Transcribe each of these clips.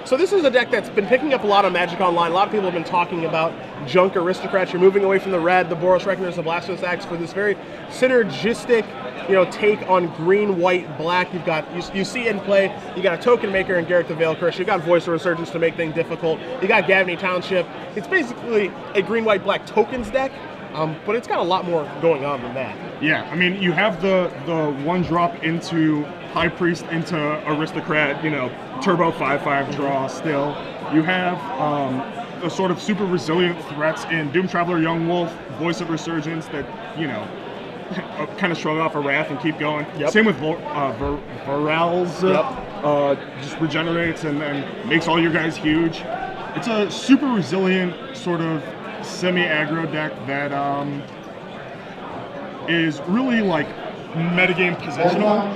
So this is a deck that's been picking up a lot on Magic Online. A lot of people have been talking about Junk Aristocrats. You're moving away from the red, the Boros Reckoners, the Blasphemous Axe for this very synergistic, take on green, white, black. You've got you see in play. You got a Token Maker and Garrett the Veil Curse. You've got Voice of Resurgence to make things difficult. You got Gavney Township. It's basically a green, white, black tokens deck. But it's got a lot more going on than that. Yeah, I mean, you have the one drop into High Priest into Aristocrat, turbo 5/5 draw still. You have the sort of super resilient threats in Doom Traveler, Young Wolf, Voice of Resurgence that, kind of shrug off a wrath and keep going. Yep. Same with Varal's, just regenerates and makes all your guys huge. It's a super resilient sort of semi-aggro deck that is really like metagame positional.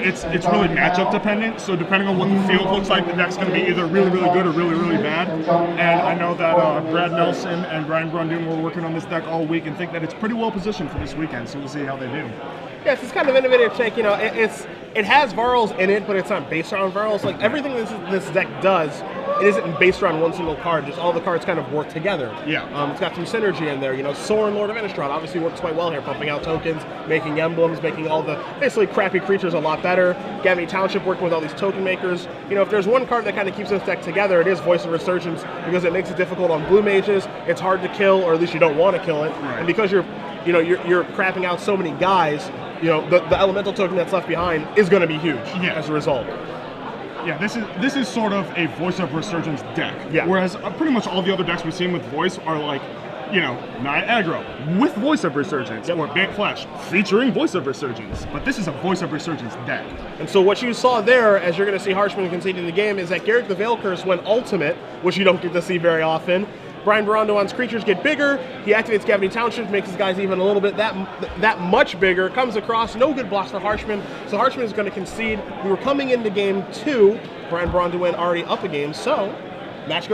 It's really matchup dependent, so depending on what the field looks like, the deck's going to be either really, really good or really, really bad. And I know that Brad Nelson and Brian Braun-Duin were working on this deck all week and think that it's pretty well positioned for this weekend, so we'll see how they do. Yes, it's kind of innovative take. It has Varls in it, but it's not based around Varls. Like everything this deck does, it isn't based around one single card. Just all the cards kind of work together. Yeah. It's got some synergy in there. Sorin, Lord of Innistrad, obviously works quite well here, pumping out tokens, making emblems, making all the basically crappy creatures a lot better. Gavney Township working with all these token makers. If there's one card that kind of keeps this deck together, it is Voice of Resurgence, because it makes it difficult on blue mages. It's hard to kill, or at least you don't want to kill it. Right. And because you're crapping out so many guys, the elemental token that's left behind is going to be huge as a result. Yeah, this is sort of a Voice of Resurgence deck. Yeah. Whereas pretty much all the other decks we've seen with Voice are like, not aggro with Voice of Resurgence, or Big Flash featuring Voice of Resurgence. But this is a Voice of Resurgence deck. And so what you saw there, as you're going to see Harshman conceding the game, is that Garrett the Veil Curse went ultimate, which you don't get to see very often. Brian Braun-Duin's creatures get bigger. He activates Gavney Township, makes his guys even a little bit that much bigger. Comes across, no good blocks for Harshman. So Harshman is going to concede. We were coming into game 2. Brian Braun-Duin already up a game, so match goes.